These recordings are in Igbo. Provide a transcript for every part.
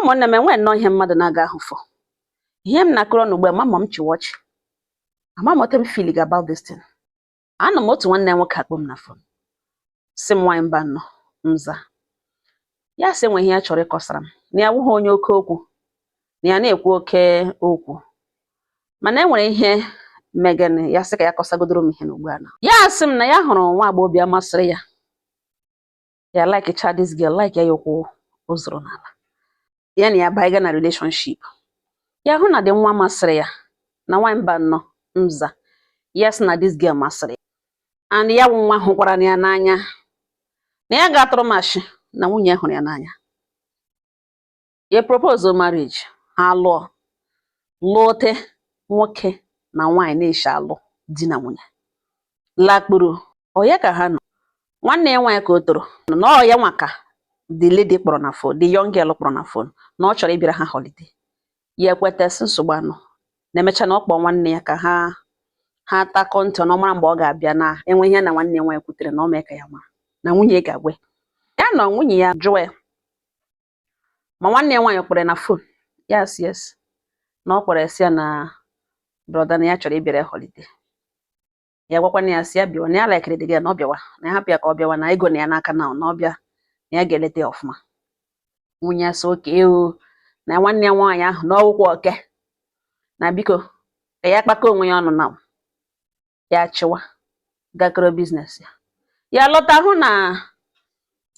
ụmụnne m enwe nnọọ ihe mmadụ na-aga ahụfọ. Ihe m na-akọrọ n'ugbu a mama m chiwa ọchị. Ama m otu m feeling about this thing. Anọ m otu nwanne nwoke akpọ m na phone. Sị m nwaanyị mba nnọọ nza. Ya sị nwe ihe ya chọrọ ịkọsara m. Na ya wụghị onye oke okwu. Na ya na-ekwu oke okwu. Mana enwere ihe megane ya sị ka ya kọsagodoro m ihe n'ugbu a na. Ya sị m na ya hụrụ nwa agbọghọbịa masịrị ya. Ya like this girl, like ya yokwu ụzụrụ n'ala. Ya na ya baiga na relationship. Ya hụ na dị nwa masịrị ya na nwaanyị mba nnọọ nza. Yes, na this girl masịrị ya. And ya wụ nwa hụkwara ya n'anya. Na ya ga-atụrụ mashi na nwunye hụrụ ya n'anya. Ya propose marriage. Ha lụọ. Lụọte nwoke na nwaanyị na-eshi alụ di na nwunye. Lakpuru. Onye ka ha nọ? Nwanne ya nwaanyị ka o toro. Na ọ ya nwa ka the lady kpọrọ na phone, the young girl kpọrọ na phone, na ọ chọrọ ịbịara ha holiday. Ya ekweta sị nsogbu anọ. Na-emecha na ọ kpọ nwanne ya ka ha takọ ntị na ọ mara mgbe ọ ga-abịa na enwe ihe na nwanne ya nwaanyị kwutere na ọ mee ka ya mara na nwunye ga-agwe. Ya nọ nwunye ya jụọ ya. Ma nwanne ya nwaanyị kpọrọ na phone. Yes. Na ọ kpọrọ ya na brother na ya chọrọ ịbịara holiday. Ya gwakwana ya sị ya bịawa na ya laikiri dị gị na ọ bịawa na ya hapụ ya ka ọ bịawa na ego na ya n'aka na ọ bịa na ya ga-eleta ya ọfụma. Nwunye ya sị oke na nwanne ya nwaanyị ahụ na ọwụkwa oke na biko ka ya kpakọ onwe ya ọnụ na ya chịwa gakọrọ biznes ya. Ya lọta hụ na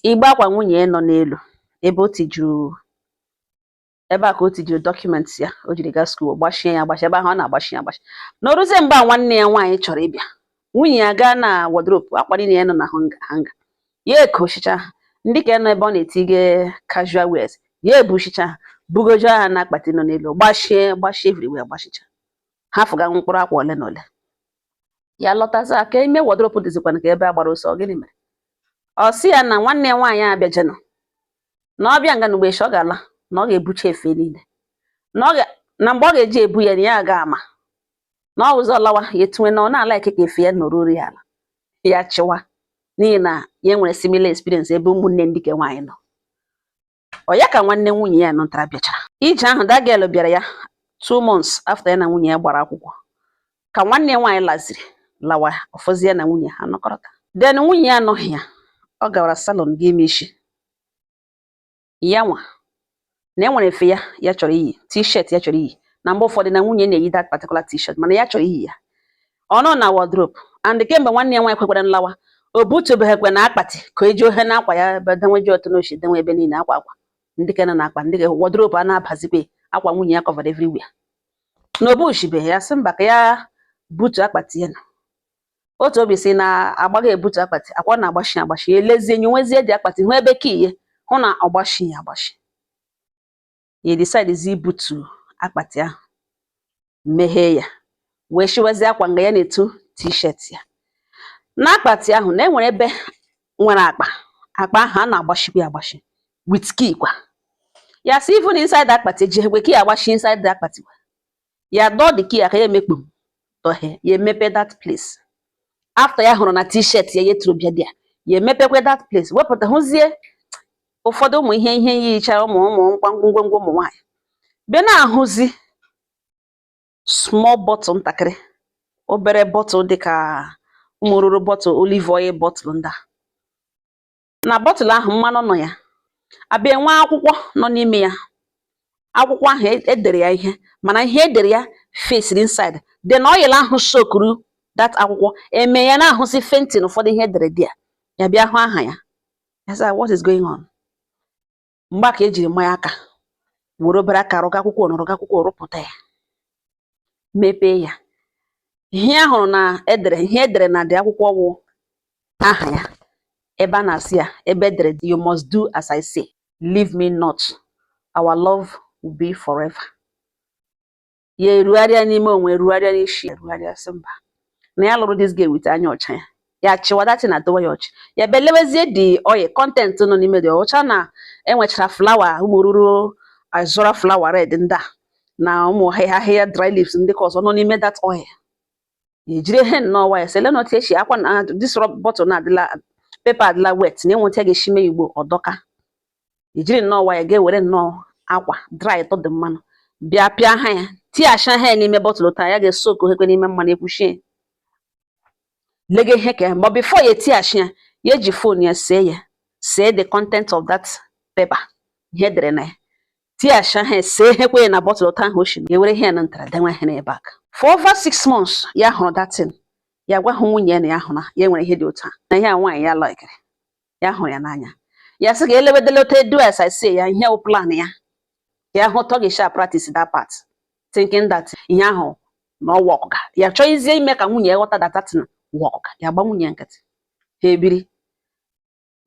igbe akwa nwunye ya nọ n'elu ebe a ka o tijuru documents ya o jiri gaa school gbachie ya agbachi ebe ahụ ọ na-agbachi ya agbachi. Na oruzie mgbe nwanne ya nwaanyị chọrọ ịbịa nwunye ya gaa na wardrobe akwa niile ya nọ na hanga ya ekoshicha ndị ka nọ ebe ọ na-etige casual wears ya ebushicha bugojo ha na akpati nọ n'elu gbachie everywhere gbachicha ha fụga mkpụrụ akwa ole na ole. Ya lọtazi aka ime wardrobe dịzikwana ka ebe a gbara ọsọ gịnị mere? Ọ sị ya na nwanne ya nwaanyị abịajenụ na ọ bịa nga n'ugbe ọ ga-ala na ọ ga-ebucha efe niile na mgbe ọ ga-eji ebu ya na ya aga ama na ọ ụzọ lawa ya etinwe na ọ na-ala ike ka efe ya nọrọ ya ala ya chịwa n'ihi na ya nwere similar experience ebe ụmụnne ndị ke nwaanyị nọ. Ọ ya ka nwanne nwunye ya nọtara bịachara ije ahụ that girl bịara ya 2 months after ya na nwunye ya gbara akwụkwọ ka nwanne nwaanyị laziri lawa ọfọzie na nwunye ha nọkọrọta. Then nwunye ya anọghị ya ọ gawara salon ga-eme isi ya nwa na enwere efe ya chọrọ iyi t-shirt ya chọrọ iyi na mgbe ụfọdụ na nwunye na-eyi that particular t-shirt mana ya chọrọ iyi ya ọ nọ na wardrobe and kemgbe nwanne ya nwaanyị kwekwara nlawa o butubeghekwe na akpati ka eji ohe na akwa ya ebe denweji otu n'ochi denwe ebe niile akwa ndị ka nọ na akpa ndị ka wardrobe a na-abazikwe akwa nwunye ya covered everywhere. Na obushibe ya sị mba ka ya butu akpati ya na otu obi si na agbaghị ebutu akpati akwa na-agbashi elezie nwezie dị akpati hụ ebe ka ihe hụ na ọgbashi ya agbashi. Ya decide zi butu akpati ahụ meghee ya wee shiwazie akwa nga ya na-etu t-shirt ya na akpati ahụ na enwere ebe nwere akpa ahụ a na-agbashikwa agbashi with key kwa. Ya si even inside akpati eji ekwe key agbashi inside the akpati ya dọọ the key aka ya emekpu tọhe ya emepe that place. After ya hụrụ na t-shirt ya yeturu bịa dị ya emepekwe that place wepụta hụzie ụfọdụ ụmụ ihe yichara ụmụ ngwongwo ụmụ nwaanyị bịa na-ahụzi small bottle ntakịrị obere bottle dịka ụmụ ruru bottle olive oil bottle ndị na bottle ahụ mmanụ nọ ya abịa nwe akwụkwọ nọ n'ime ya. Akwụkwọ ahụ edere ya ihe mana ihe edere ya face inside then oil ahụ sokuru that akwụkwọ eme ya na-ahụzi fainting ụfọdụ ihe edere dị ya bịa hụ aha ya. I said, what is going on? Mgbe ka ejiri mmanya aka were obere aka rụga akwụkwọ rụpụta ya mepee ya ihe ahụrụ na ihe edere na dị akwụkwọ wụ aha ya ebe a na-asị ya ebe edere you must do as I say, leave me not, our love will be forever. Ya erugharịa n'ime onwe erugharịa n'isi erugharịa sị mba na ya lụrụ this girl with anya ọcha ya ya chịwa dati na dowe ya ọchị ya belewezie dị oil content nọ n'ime dị ọcha na enwechara flower ụmụ ruru azụra flower red ndị a na ụmụ ahịhịa dry leaves ndị ka ọzọ nọ n'ime that oil. Ya ejiri ihe nnọọ waya sele not echi akwa na this bottle na adịla paper adịla wet na enweta ga-eshime igbo ọdọka. Ejiri nnọọ waya ga-ewere nnọọ akwa dry to the mmanụ bịa pịa ha ya tiasha ha n'ime bottle taa ya ga-esoko hekwe n'ime mmanụ ekwuchie lege ihe ka but before ya tiasha ya eji phone ya see the content of that paper ihe dere na ya tiasha ha see hekwe na bottle taa ha oshi ya were ihe na ntara denwe ha n'ebe aka for over 6 months ya hụrụ that thing ya gwa hụ nwunye na ya hụ na ya nwere ihe dị otu a na ihe a nwaanyị ya like ya hụrụ ya n'anya ya sị ga-elewedele otu do as I say ya ihe o plan ya hụ to ga practice that part thinking that ihe ahụ no work ga ya chọizie ime ka nwunye ghọta that thing work ga ya gba nwunye nkịtị ha ebiri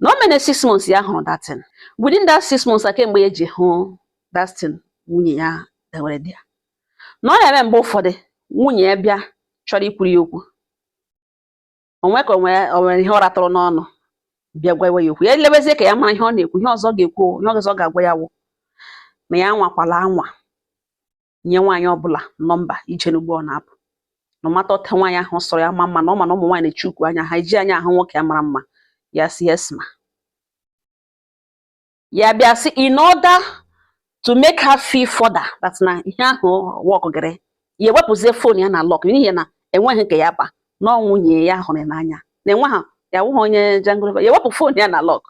no many 6 months ya hụrụ that thing within that 6 months kemgbe ya ji hụ that thing nwunye ya dewere dị ya no ya eme mgbe ụfọdụ nwunye ya bịa chọrọ ikwuru ya okwu onwe ka onwe ihe ọ ratụrụ n'ọnụ bịa gwa ya okwu ya lebezie ka ya mara ihe ọ na-ekwu ihe ọzọ ga-ekwu ihe ọzọ ga-agwa ya wụ na ya nwakwala anwa nye nwaanyị ọbụla nọmba ije n'ugbo ọ na-apụ no mata ọta nwaanyị ahụ sọrọ ya ma mma na ọ ma na ụmụ nwaanyị na-eche ukwu anya ha iji anya ahụ nwoke ya mara mma ya si yes ma ya bịa si in order to make her feel further that na ihe ahụ work gere ya wepụzie phone ya na lock n'ihi na enweghị nke ya ba na nwunye ya hụrụ n'anya na enwe ha ya wụghị onye jangle ya wepụ phone ya na lock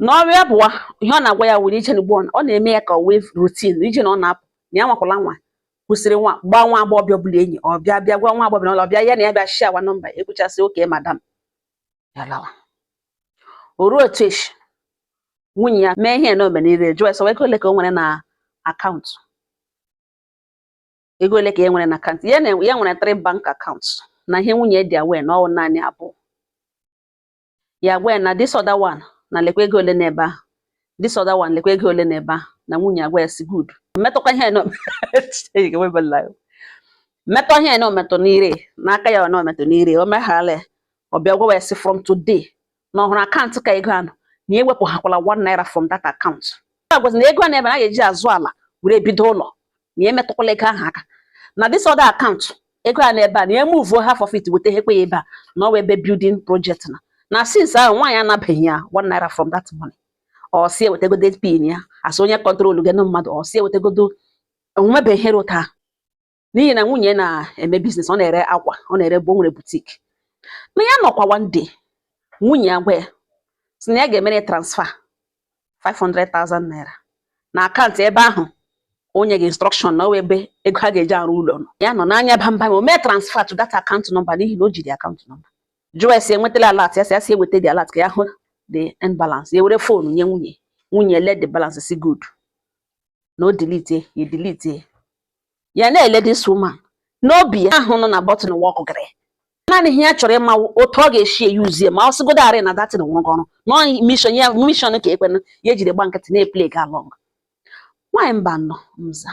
n'ọrịa bụwa ihe ọ na-agwa ya wuri ije n'ugbo ọ na-eme ya ka wave routine ije na ọ na-apụ na ya nwakwala nwa kwụsịrị gba nwa agbọghọ ọbụla enyi ọ bịa gwa nwa agbọghọ ọ bịa ya na ya bịa share nọmba ekwuchasị oke madam ya lawa o ruo otu echi nwunye ya mee ihe na omenire jụọ ese ego ole ka o nwere na akaụntụ ego ole ka e nwere na akaụntụ ya nwere 3 bank accounts na ihe nwunye dị awe na ọ naanị abụọ ya gwa na this other one na lekwa ego ole n'ebe ahụ this other one lekwa ego ole n'ebe ahụ na nwunye agwa ya si good metụkwa ihe na metọ ihe na ometọ n'ire n'aka ya na ometọ n'ire o meghale ọ bịa gwa ya si from today na ọhụrụ akaụntụ ka ego anụ na ewepụ hakwala 1 naira from that account agwazi na ego a na-ebe a ga-eji azụ ala were bido ụlọ na emetụkwala ego ahụ aka na this other account ego a na-ebe a na emove half of it weta hekwe ya ebe a na ọ ebe building project na since ahụ nwaanyị anabeghị ya 1 naira from that money ọ si ewetagodo pin ya asị onye kọntrol gị na mmadụ ọ si ewetagodo onwebeghị ihe rụta n'ihi na nwunye na-eme biznes ọ na-ere akwa ọ na-ere bụ nwere butik na ya nọkwa one day nwunye agwa ya si na ya ga-emere transfer 500,000 naira na akaụntụ ebe ahụ onye gị instruction na ebe ego ha ga-eji arụ ụlọ ya nọ n'anya bambam o mee transfer to that account number n'ihi na o jiri account number jụọ esi enwetala alert ya si eweta dị alert ka ya hụ the end balance ya were phone nye nwunye let the balance si good no delete ya na-ele this woman n'obi ya ahụ nọ na button work gere naanị ihe ya chọrọ ịma otu ọ ga-esi use ma ọ sịgodo arị na datin nwe ọrụ no mission ka ekwe ya ejiri gba nkịtị na-eplay ga along nwaanyị mba nọ mza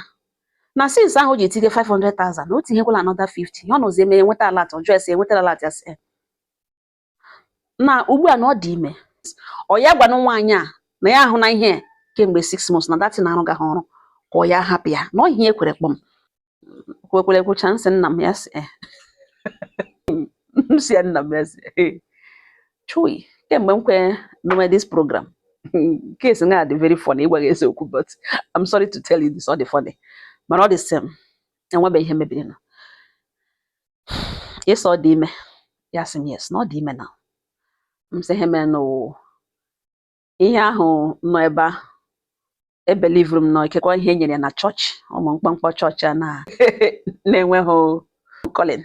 na since ahụ ji etinye 500,000 o tinyekwala another 50 ọ nọzi eme enweta alert ọjọọ esi enwetara alert ya si na ugbu a na ọ dị ime ọ ya gwanụ nwaanyị a na ya ahụ na ihe kemgbe 6 months na datin arụ gaghị ọrụ ka ọ ya hapụ ya na ihe ekwere kpọm kwekwere kwucha nsị nna m ya si si ya nna m ya si chui kemgbe m kwe meme this program case nga dị very funny ịgwa gị eziokwu but I'm sorry to tell you this all the funny mana ọ dị same enwebe ihe mebiri na ịsọ dị ime ya sị m yes na ọ dị ime na m sị heme no ihe ahụ nọ ebe a ebelivru m nọ ikekwa ihe nyere na chọọchị ụmụ mkpọmkpọ chọọchị a na-enweghị Colin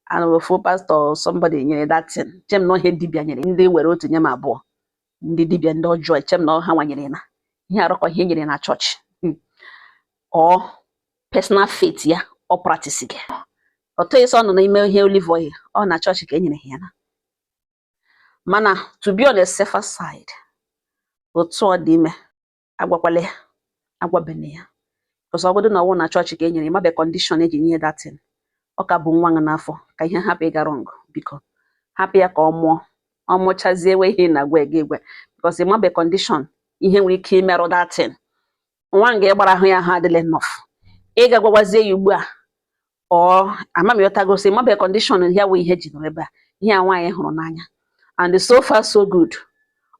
anụfu pastor somebody nyere datin chem na ihe dibịa nyere ndị were otu nye m abụọ ndị dibịa ndị ọjọọ chem na ha nwanyere na ihe arụkọ ihe nyere na chọọchị ọ personal faith ya ọ practice gị otu isi ọ nọ n'ime ihe olive oil ọ na chọọchị ka e nyere ya na mana to be on the safer side otu ọ dị ime agwakwala ya agwabene ya because ọ bụrụ na ọwụ na chọọchị ka e nyere mabe condition eji nye datin ọ ka bụ nwa n'afọ ka ihe hapụ ịga wrong biko hapụ ya ka ọ mụchazie ewe ihe na-agwa gị egwe because mabe condition ihe nwere ike imerụ datin nwa nga ịgbara ahụ ya ahụ adịla enough ị ga-agwagwazie ya ugbu a ọ amamịọtagosi mabe condition ya wụ ihe ji nọ ebe a ihe a nwaanyị hụrụ n'anya and so far so good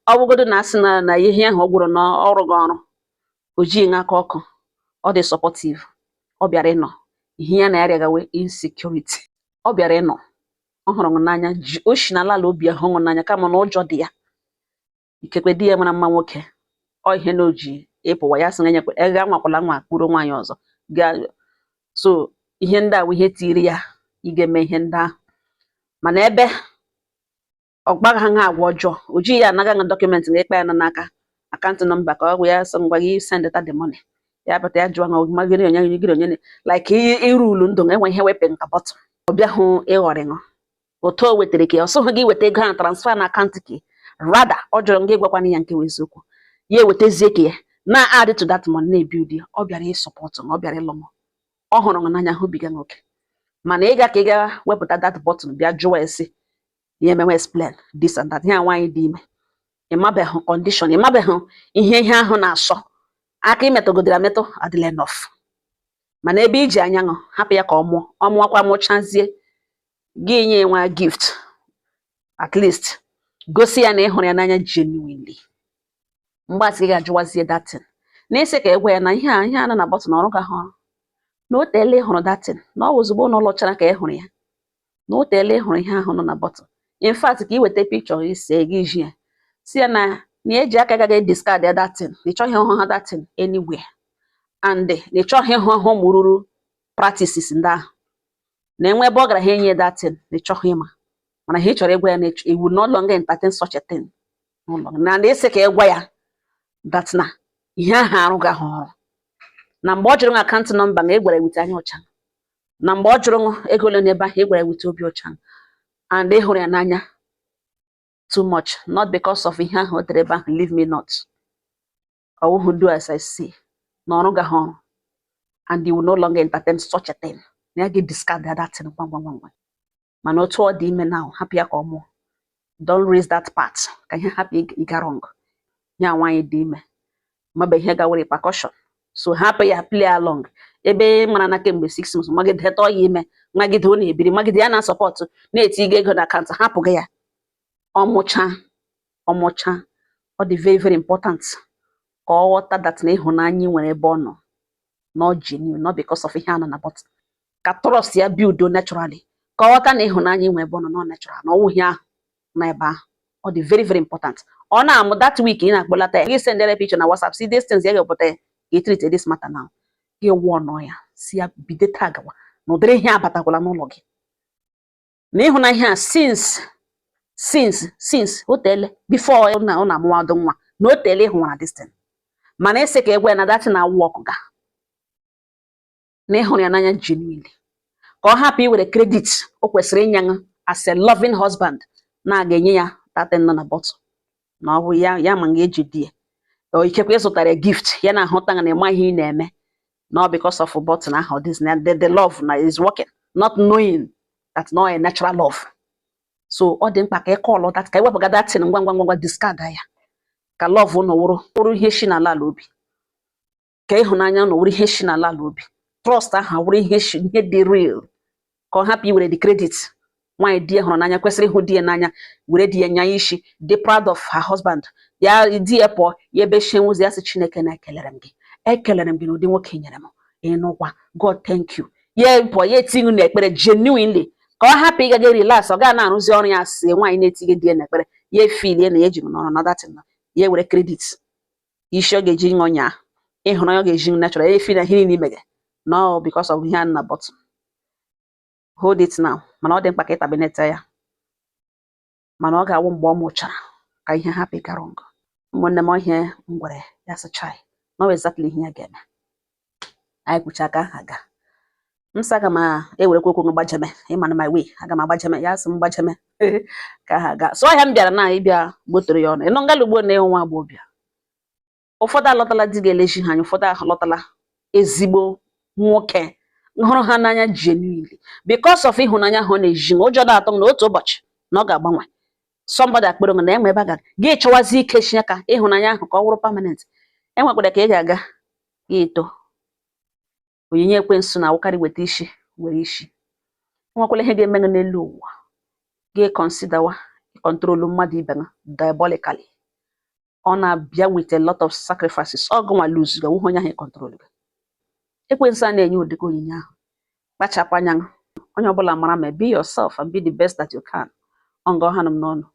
ọ bụgodo na asị na ihe ahụ ọ gwụrụ na ọrụ gị ọrụ o jighị aka ọkụ, ọ dị supportive, ọ bịara ịnọ, ihe ya na-arịagawe insecurity, ọ bịara ịnọ, ọ hụrụ n'anya, o si n'ala obi ahụ hụ n'anya kama na ụjọ dị ya, ikekwe di ya mara mma nwoke, ọ ihe na o ji ịpụwa ya sị na ega nwakwala nwa kpụrụ nwaanyị ọzọ gaa. So ihe ndị a bụ ihe tiri ya ị ga-eme ihe ndị ahụ, mana ebe ọ gbaghị ha agwa ọjọọ, o jighị ya anaga na dọkụmentị ga-ekpe ya n'aka akaụntụ nọmba ka ọ gwa ya sị ngwa gị send the money, ya bata ya jụọ ma gịrị onye like iru ulu ndụ enwe ihe wepụ nka bọtụ, ọ bịa hụ ịghọrị ṅụ otu o wetara ka ọ sụghị gị weta ego ahụ transfer na akaụntụ ka rada ọ jụrụ gị gwakwana ya nke eziokwu, ya ewetazie ka ya na add to that money na-ebuild ya, ọ bịara ịsọpọtụ na ọ bịara ịlụ m, ọ hụrụ m n'anya hụbiga nwoke, mana ịga ka ị ga wepụta that button bịa jụọ esi ya emewe explain this and that, ihe nwaanyị dị ime ịmabeghị condition, ịmabeghị ihe ahụ na-asọ aka imetụgodịra metụ adịla enough, mana ebe iji anya ṅụ hapụ ya ka ọ mụọ, ọ mụọkwa mụchazie gị nye nwa gift, at least gosi ya na ị hụrụ ya n'anya genuinely, mgbasị ga-ajụwazie datin na-ese ka egwe ya na ihe a na bọtụn ọrụ ga ọrụ na o teela ị hụrụ datin na ọ ozugbo na ụlọchara ka ị hụrụ ya na o teela ị hụrụ ihe ahụ nọ na bọtụn. In fact ka ị weta pikchọ ise gị ji ya si ya na eji aka gaghị discard ya datin, na ịchọghị ịhụ ha datin anywhere, and na ịchọghị ịhụ ahụ mụrụrụ practices ndị ahụ, na enwe ebe ọ gara ha enye datin na ịchọghị ịma, mana ha ị chọrọ ịgwa ya na iwu no longer entertain such a thing n'ụlọ na ese ka ịgwa ya that na ihe ahụ arụghị ahụ ọrụ, na mgbe ọ jụrụ akaụntụ nọmba na egwara ewute anya ọcha, na mgbe ọ jụrụ ego ole n'ebe ahụ egwara ewute obi ọcha, and ị hụrụ ya n'anya too much, not because of ihe ahụ o tere ebe ahụ leave me not, ọwụhụ do as I say na ọrụ gaghị ọrụ, and you will no longer entertain such a thing, na ya gị discard that thing ngwa. Mana otu ọ dị ime now hapụ ya ka ọ mụọ, don't raise that part ka ihe hapụ ịga wrong, ya nwaanyị dị ime mabe ihe gawere repercussion, so hapụ ya play along, ebe mara na kemgbe 6 months magide tọọ ya ime, magide ọ na-ebiri, magide ya na sọpọtụ na-etiga ego na akaụntụ, hapụ gị ya ọmụcha, ọ dị very very important ka ọ ghọta that na ịhụnanya nwere ebe ọ nọ, not genuine, not because of ihe a nọ na bọtụn, ka trust ya build naturally, ka ọ ghọta na ịhụnanya nwere ebe ọ nọ not natural, na ọwụghị ahụ na ebe ahụ, ọ dị very very important. Ọ na-amụ that week ị na-akpọlata ya gị sendere picture na WhatsApp si these things ya ga-epụta ya ga treat this matter now, gị wụọ nọ ya si ya bido taa gawa na ụdịrị ihe abatakwala n'ụlọ gị, na ịhụ na ihe a since o teele before na ọ na-amụwadụ nwa na o teele ịhụwara this thing, mana ese ka egwe na that na-awụ ọkụ ga na ịhụrụ ya n'anya genuinely, ka ọ hapụ iwere credit o kwesịrị inye as a loving husband na-aga enye ya tatin nọ na bọtụ, na ọ bụ ya ma ga-eji di ya, o ikekwe ịzụtara gift ya na ahụta na ịma ihe ị na-eme, not because of bọtụn ahụ this the love na is working, not knowing that not a natural love. So ọ dị mkpa ka ị kọọlụ that ka ị wepụga datin ngwa discard ya, ka love ụnọ wụrụ ihe shi n'ala obi, ka ịhụnanya ụnọ wụrụ ihe shi n'ala obi, trust ahụ wụrụ ihe dị real, ka ọ hapụ iwere the credit. Nwaanyị di ya hụrụ n'anya kwesịrị ịhụ di ya n'anya, were di ya nya isi, dị proud of her husband, ya di ya pụọ ya ebe shie nwụzi ya sị Chineke na ekelere m gị na ụdị nwoke nyere m ịnụkwa, God thank you, ya pụọ ya etinye na ekpere genuinely, ka ọ hapụ ịgaga relax, ọ gaa na-arụzi ọrụ ya si nwaanyị na-etinye di ya na ekpere, ya efilie na ya ejiri n'ọrụ na datin na ya were credit isi ọ ga-eji ṅụ nya ịhụrụ ya ọ ga-eji natural, ya efi na ihe niile imege no because of ihe a na bọtụn. Hold it now, mana ọ dị mkpa ka ịtabinete ya, mana ọ ga-awụ mgbe ọ mụchara ka ihe hapụ ịga wrong. Ụmụnne m ihe ngwere ya sịchai no exactly ihe ya ga-eme, anyị kwucha aka ha ga msa aga m ewerekwa okwu gbajeme ịmana my way, aga m agbajeme ya sị m gbajeme ka ha ga. So ọhịa m bịara na ịbịa gbotoro ya ọnụ ịnụ ngala ugbo na ịhụ nwa agbọghọbịa, ụfọdụ alọtala di ga-eleji ha anya, ụfọdụ alọtala ezigbo nwoke hụrụ ha n'anya genuinely because of ịhụnanya ha ọ na-eji ụjọ na-atọ m na otu ụbọchị na ọ ga-agbanwe, somebody akpịrị na enwe ebe a ga chọwazi ike chi aka ịhụnanya ahụ ka ọ wụrụ permanent, enwekwara ka ị ga-aga ya eto onyinye ekwensu na awụkarị weta isi were isi, enwekwala ihe ga-eme n'elu ụwa ga-considerwa control mmadụ ibe na diabolically. ọ na-abịa with a lot of sacrifices. Ọ gụnwa lose ga onye ahụ control gị. Ekwensu a na-enye ụdịka onyinye ahụ. Kpachapụ anya, onye ọbụla mara ma be yourself and be the best that you can. Ọ nga ọha nọ m n'ọnụ.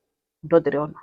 Udo dịrị ọnụ.